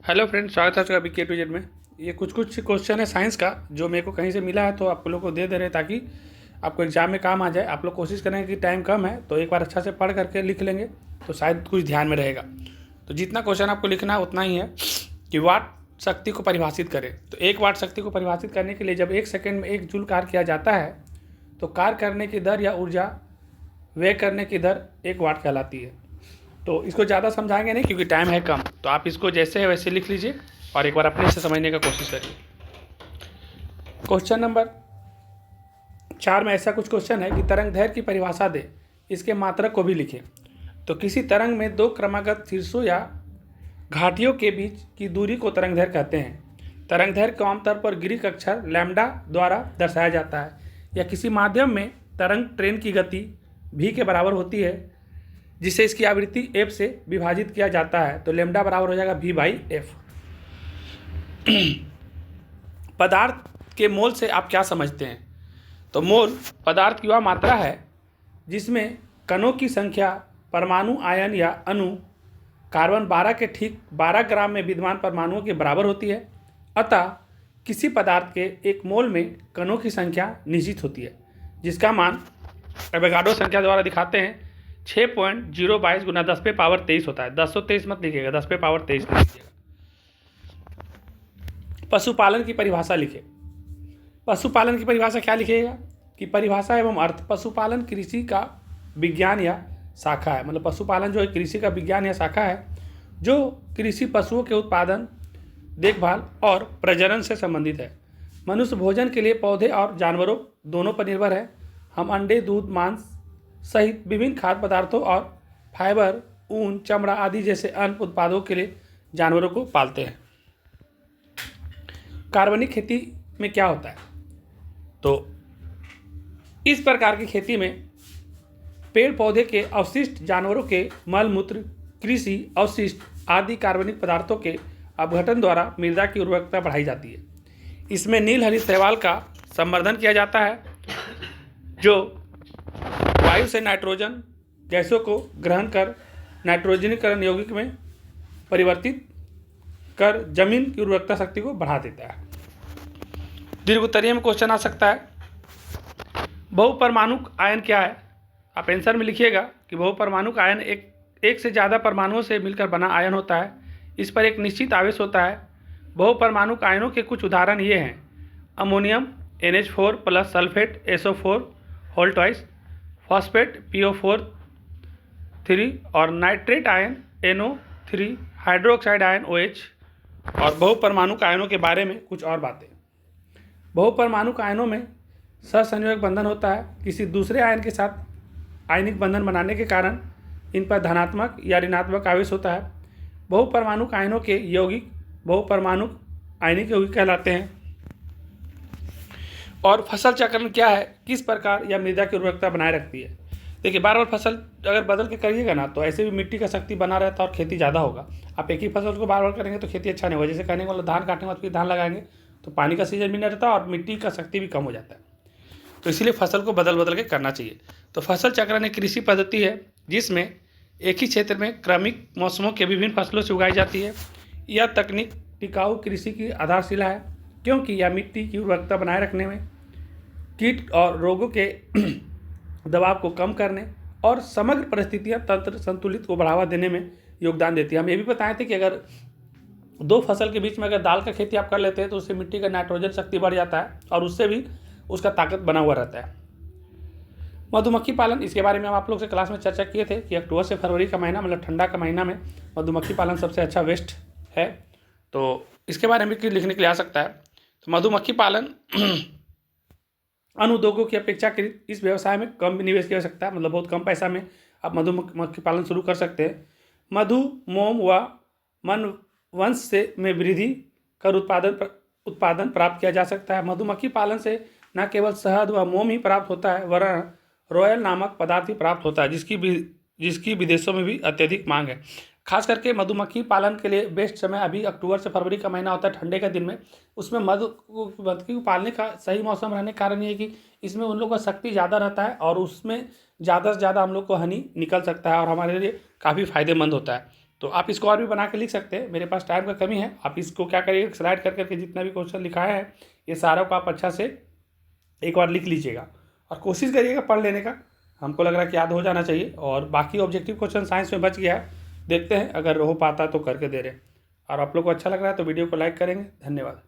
Hello friends, स्वागत है आपका अभी के टू जेड में। ये कुछ क्वेश्चन है साइंस का जो मेरे को कहीं से मिला है, तो आप लोग को दे रहे हैं ताकि आपको एग्जाम में काम आ जाए। आप लोग कोशिश करेंगे कि टाइम कम है तो एक बार अच्छा से पढ़ करके लिख लेंगे तो शायद कुछ ध्यान में रहेगा। तो जितना क्वेश्चन आपको लिखना है उतना ही है कि वाट शक्ति को परिभाषित करें। तो एक वाट शक्ति को परिभाषित करने के लिए जब 1 सेकेंड में 1 जूल कार्य किया जाता है तो कार्य करने की दर या ऊर्जा व्यय करने की दर 1 वाट कहलाती है। तो इसको ज़्यादा समझाएंगे नहीं क्योंकि टाइम है कम, तो आप इसको जैसे है वैसे लिख लीजिए और एक बार अपने से समझने का कोशिश करिए। क्वेश्चन नंबर 4 में ऐसा कुछ क्वेश्चन है कि तरंग दैर्घ्य की परिभाषा दे, इसके मात्रक को भी लिखें। तो किसी तरंग में 2 क्रमागत शीर्षों या घाटियों के बीच की दूरी को तरंग दैर्घ्य कहते हैं। तरंग दैर्घ्य को आमतौर पर ग्रीक अक्षर लैम्डा द्वारा दर्शाया जाता है। या किसी माध्यम में तरंग ट्रेन की गति v के बराबर होती है जिसे इसकी आवृत्ति f से विभाजित किया जाता है, तो लैम्डा बराबर हो जाएगा v/f। पदार्थ के मोल से आप क्या समझते हैं? तो मोल पदार्थ की वह मात्रा है जिसमें कणों की संख्या परमाणु आयन या अणु कार्बन 12 के ठीक 12 ग्राम में विद्यमान परमाणुओं के बराबर होती है। अतः किसी पदार्थ के एक मोल में कणों की संख्या निश्चित होती है जिसका मान एवोगाड्रो संख्या द्वारा दिखाते हैं 6.022 गुना 10 पे पावर 23 होता है। 1023 मत लिखिएगा, 10 पे पावर 23 लिखिएगा। पशुपालन की परिभाषा लिखे। पशुपालन की परिभाषा क्या लिखिएगा कि परिभाषा एवं अर्थ। पशुपालन कृषि का विज्ञान या शाखा है। मतलब पशुपालन जो है कृषि का विज्ञान या शाखा है जो कृषि पशुओं के उत्पादन, देखभाल और प्रजनन से संबंधित है। मनुष्य भोजन के लिए पौधे और जानवरों दोनों पर निर्भर है। हम अंडे, दूध, मांस सहित विभिन्न खाद्य पदार्थों और फाइबर, ऊन, चमड़ा आदि जैसे अन्य उत्पादों के लिए जानवरों को पालते हैं। कार्बनिक खेती में क्या होता है? तो इस प्रकार की खेती में पेड़ पौधे के अवशिष्ट, जानवरों के मल मूत्र, कृषि अवशिष्ट आदि कार्बनिक पदार्थों के अपघटन द्वारा मृदा की उर्वरकता बढ़ाई जाती है। इसमें नील हरित शैवाल का संवर्धन किया जाता है जो वायु से नाइट्रोजन गैसों को ग्रहण कर नाइट्रोजनीकरण यौगिक में परिवर्तित कर जमीन की उर्वरकता शक्ति को बढ़ा देता है। दीर्घ उत्तरीय में क्वेश्चन आ सकता है, बहुपरमाणुक आयन क्या है? आप आंसर में लिखिएगा कि बहुपरमाणुक आयन एक से ज़्यादा परमाणुओं से मिलकर बना आयन होता है। इस पर एक निश्चित आवेश होता है। बहुपरमाणुक आयनों के कुछ उदाहरण ये हैं: ammonium NH4 plus sulphate SO4 whole twice, phosphate PO4 3 और nitrate ion NO3, hydroxide ion OH। और बहुपरमाणुक आयनों के बारे में कुछ और बातें। बहुपरमाणुक आयनों में सहसंयोजक बंधन होता है। किसी दूसरे आयन के साथ आयनिक बंधन बनाने के कारण इन पर धनात्मक या ऋणात्मक आवेश होता है। बहुपरमाणुक आयनों के यौगिक बहुपरमाणुक आयनिक यौगिक कहलाते हैं। और फसल चक्रण क्या है? किस प्रकार यह मृदा की उर्वरकता बनाए रखती है? देखिए, बार बार फसल अगर बदल के करिएगा ना तो ऐसे भी मिट्टी का शक्ति बना रहता है और खेती ज़्यादा होगा। आप एक ही फसल को बार बार करेंगे तो खेती अच्छा नहीं होगा। जैसे कहने का मतलब धान काटने के बाद फिर धान लगाएंगे तो पानी का सीजन भी नहीं रहता और मिट्टी का शक्ति भी कम हो जाता है। तो इसीलिए फसल को बदल बदल के करना चाहिए। तो फसल चक्रण एक कृषि पद्धति है जिसमें एक ही क्षेत्र में क्रमिक मौसमों के विभिन्न फसलों से उगाई जाती है। यह तकनीक टिकाऊ कृषि की आधारशिला है क्योंकि यह मिट्टी की उर्वरकता बनाए रखने में, कीट और रोगों के दबाव को कम करने और समग्र परिस्थितियां तंत्र संतुलित को बढ़ावा देने में योगदान देती है। हम ये भी बताए थे कि अगर 2 फसल के बीच में अगर दाल का खेती आप कर लेते हैं तो उससे मिट्टी का नाइट्रोजन शक्ति बढ़ जाता है और उससे भी उसका ताकत बना हुआ रहता है। मधुमक्खी पालन, इसके बारे में हम आप लोग से क्लास में चर्चा किए थे कि अक्टूबर से फरवरी का महीना मतलब ठंडा का महीना में मधुमक्खी पालन सबसे अच्छा बेस्ट है। तो इसके बारे में भी लिखने के लिए आ सकता है। तो मधुमक्खी पालन अन्य उद्योगों की अपेक्षाकृत इस व्यवसाय में कम निवेश किया जा सकता है। मतलब बहुत कम पैसा में आप मधुमक्खी पालन शुरू कर सकते हैं। मधु, मोम व मन वंश से में वृद्धि कर उत्पादन प्राप्त किया जा सकता है। मधुमक्खी पालन से न केवल शहद व मोम ही प्राप्त होता है वरन रॉयल नामक पदार्थ भी प्राप्त होता है जिसकी विदेशों में भी अत्यधिक मांग है। खास करके मधुमक्खी पालन के लिए बेस्ट समय अभी अक्टूबर से फरवरी का महीना होता है, ठंडे के दिन में। उसमें मधुमक्खी को पालने का सही मौसम रहने के कारण ये है कि इसमें उन लोगों का शक्ति ज़्यादा रहता है और उसमें ज़्यादा से ज़्यादा हम लोग को हनी निकल सकता है और हमारे लिए काफ़ी फायदेमंद होता है। तो आप इसको और भी बना के लिख सकते हैं, मेरे पास टाइम का कमी है। आप इसको क्या करिएगा, स्लाइड कर करके जितना भी क्वेश्चन लिखा है ये सारों को आप अच्छा से एक बार लिख लीजिएगा और कोशिश करिएगा पढ़ लेने का। हमको लग रहा है कि याद हो जाना चाहिए। और बाकी ऑब्जेक्टिव क्वेश्चन साइंस में बच गया है, देखते हैं अगर हो पाता तो करके दे रहे हैं। और आप लोग को अच्छा लग रहा है तो वीडियो को लाइक करेंगे। धन्यवाद।